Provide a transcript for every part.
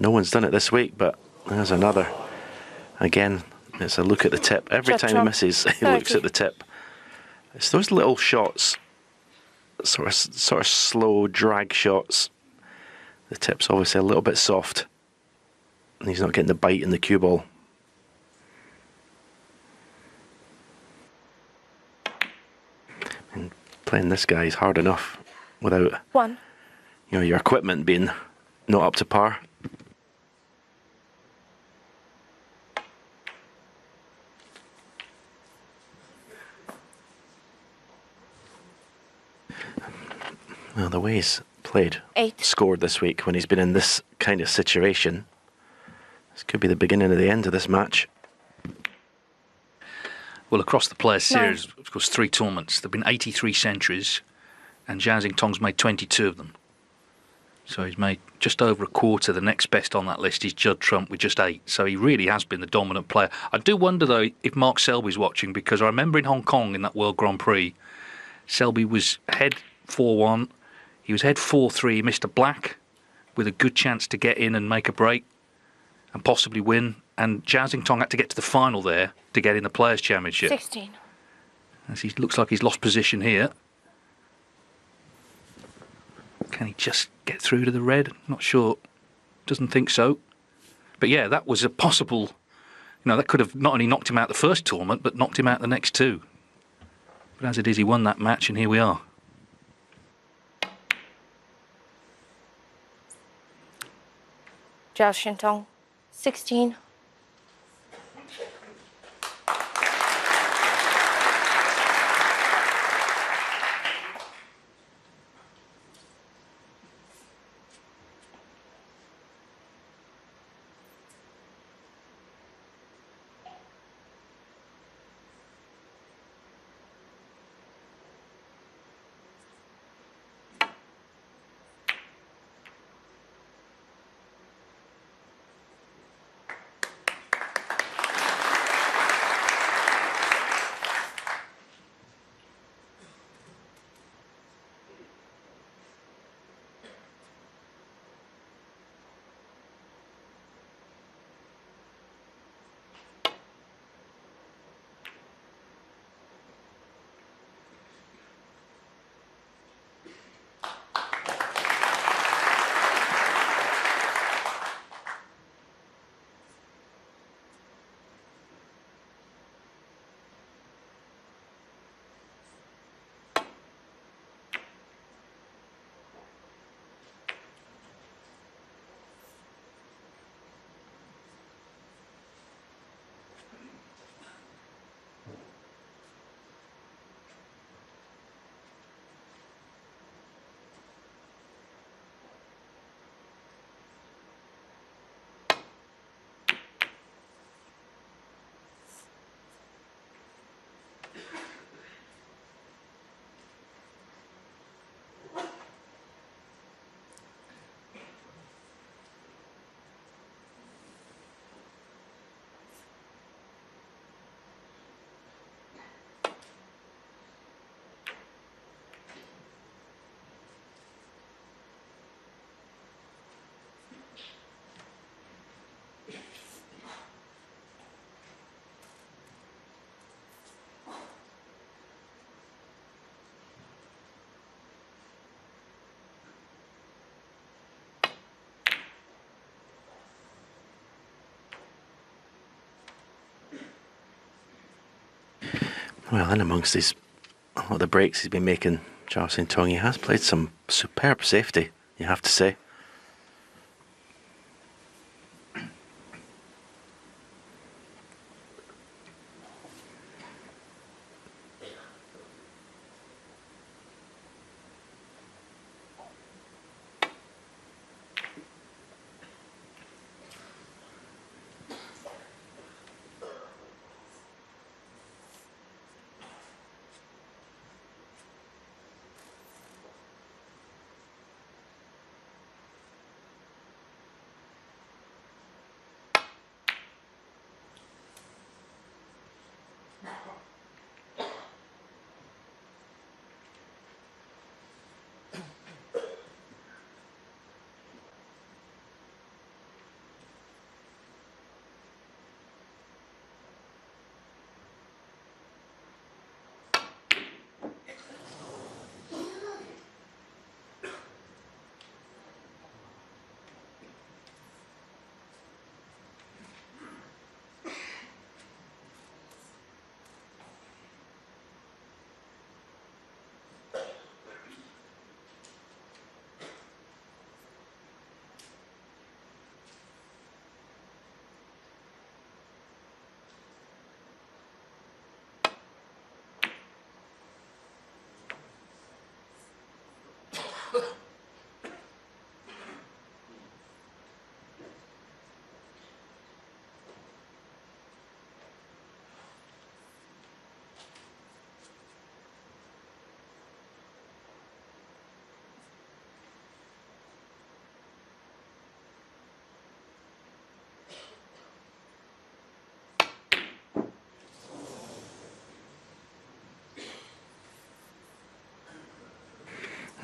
No one's done it this week, but there's another. Again, it's a look at the tip. Every time he misses, he looks at the tip. It's those little shots, sort of slow drag shots. The tip's obviously a little bit soft, and he's not getting the bite in the cue ball. And playing this guy is hard enough without your equipment being not up to par. Well, the way he's played, scored this week when he's been in this kind of situation, this could be the beginning of the end of this match. Well, across the Players Series, of course, 3 tournaments. There have been 83 centuries, and Zhao Xintong's made 22 of them. So he's made just over a quarter. The next best on that list is Judd Trump with just 8. So he really has been the dominant player. I do wonder, though, if Mark Selby's watching, because I remember in Hong Kong in that World Grand Prix, Selby was ahead 4-1. He was ahead 4-3. He missed a black with a good chance to get in and make a break and possibly win. And Zhao Xintong had to get to the final there to get in the Players' Championship. 16. As he looks like he's lost position here. Can he just get through to the red? Not sure. Doesn't think so. But yeah, that was a possible... that could have not only knocked him out the first tournament, but knocked him out the next 2. But as it is, he won that match, and here we are. Zhao Xintong, 16. Well, in amongst all the breaks he's been making, Zhao Xintong, he has played some superb safety, you have to say.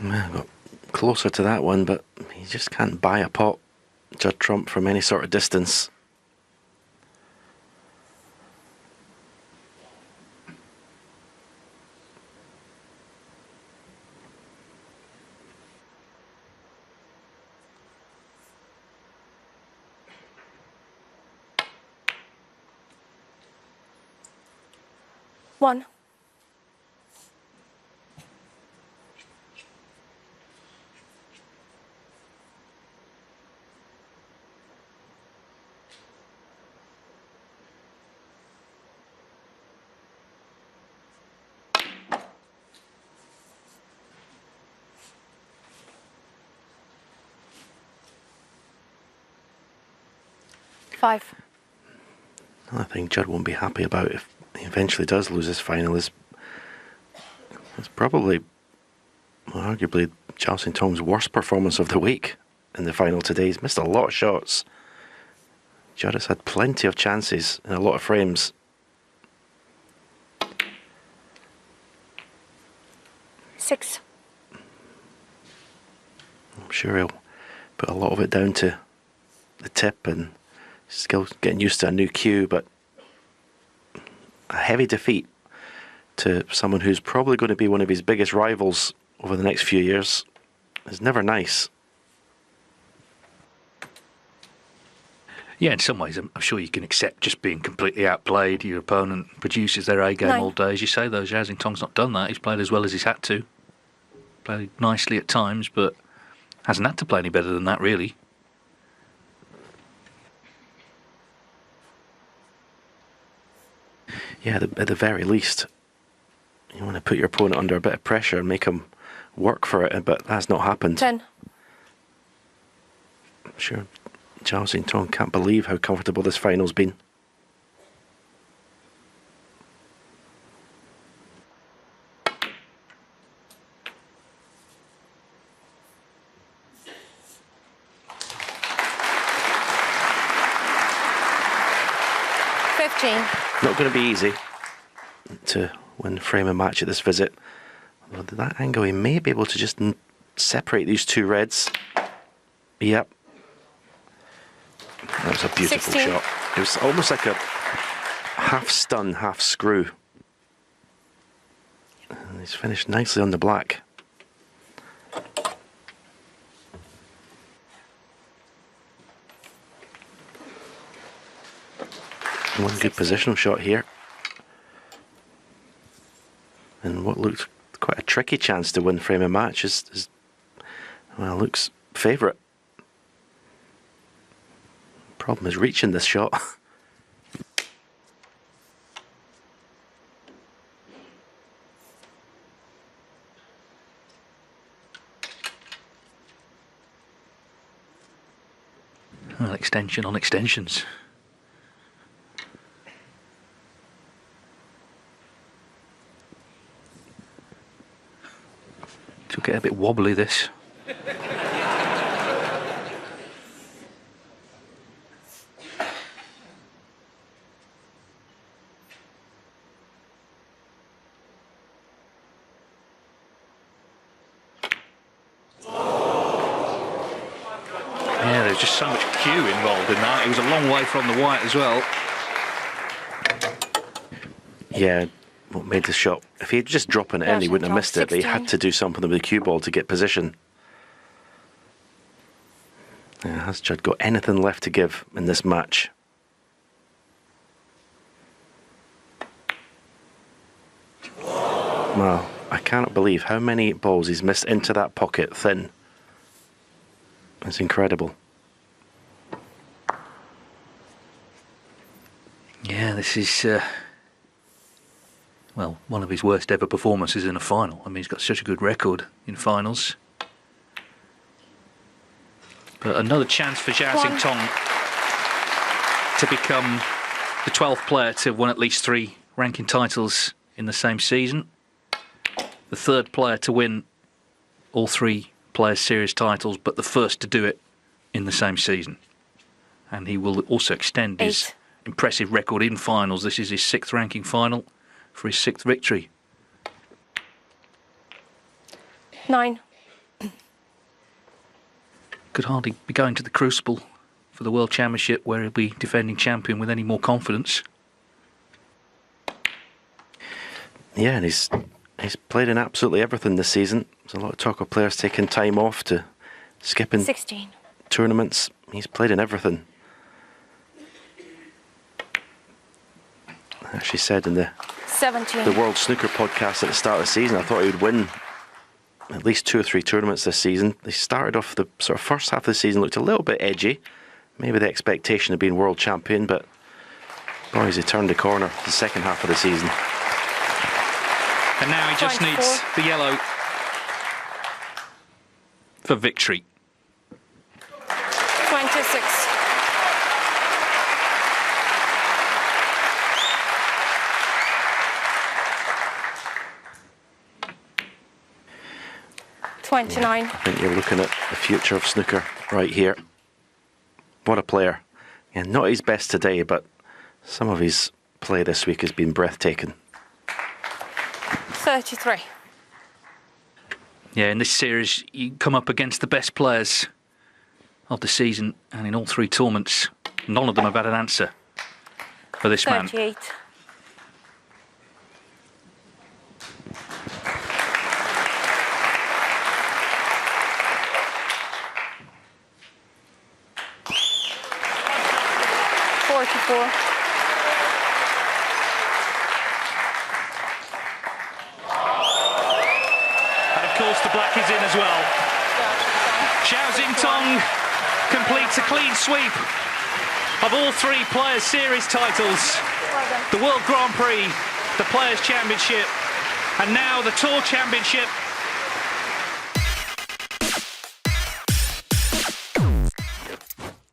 Well, got closer to that one, but he just can't buy a pot, Judd Trump, from any sort of distance. One. Five. I think Judd won't be happy about if he eventually does lose his final. It's probably, well, arguably, Jiao Tong's worst performance of the week in the final today. He's missed a lot of shots. Judd has had plenty of chances in a lot of frames. Six. I'm sure he'll put a lot of it down to the tip and still getting used to a new cue, but a heavy defeat to someone who's probably going to be one of his biggest rivals over the next few years is never nice. Yeah, in some ways, I'm sure you can accept just being completely outplayed. Your opponent produces their A game all day. As you say, though, Jiao Tong's not done that. He's played as well as he's had to. Played nicely at times, but hasn't had to play any better than that, really. Yeah, at the very least, you want to put your opponent under a bit of pressure and make him work for it, but that's not happened. 10. I'm sure Jiao Tong can't believe how comfortable this final's been. Not going to be easy to win frame a match at this visit. With that angle, he may be able to just separate these two reds. Yep. That was a beautiful 16. shot. It was almost like a half stun, half screw. And he's finished nicely on the black. One good positional shot here. And what looked quite a tricky chance to win frame a match is well, Luke's favourite. Problem is reaching this shot. Well, extension on extensions. It'll get a bit wobbly, this. Yeah, there's just so much cue involved in that. It was a long way from the white as well. Yeah, what made the shot? If he'd just dropping it in, he wouldn't have missed it, but he had to do something with the cue ball to get position. Yeah, has Judd got anything left to give in this match? Well, I cannot believe how many balls he's missed into that pocket thin. It's incredible. Yeah, this is, well, one of his worst ever performances in a final. I mean, he's got such a good record in finals. But another chance for Jiao Tong to become the 12th player to have won at least 3 ranking titles in the same season. The 3rd player to win all 3 Players' Series titles, but the first to do it in the same season. And he will also extend his impressive record in finals. This is his 6th ranking final for his 6th victory. 9. could hardly be going to the Crucible for the World Championship where he'll be defending champion with any more confidence. Yeah, and he's played in absolutely everything this season. There's a lot of talk of players taking time off to skipping 16. tournaments. He's played in everything. I actually said in the 17. World Snooker podcast at the start of the season, I thought he would win at least 2 or 3 tournaments this season. They started off the sort of first half of the season, looked a little bit edgy. Maybe the expectation of being world champion, but boy, has he turned the corner the second half of the season. And now he just 24. needs the yellow for victory. 26. $29. I think you're looking at the future of snooker right here. What a player. And not his best today, but some of his play this week has been breathtaking. 33. Yeah, in this series, you come up against the best players of the season, and in all 3 tournaments, none of them have had an answer for this man. 38. And of course, the black is in as well. Zhao Xingtong completes a clean sweep of all 3 Players' Series titles. The World Grand Prix, the Players' Championship, and now the Tour Championship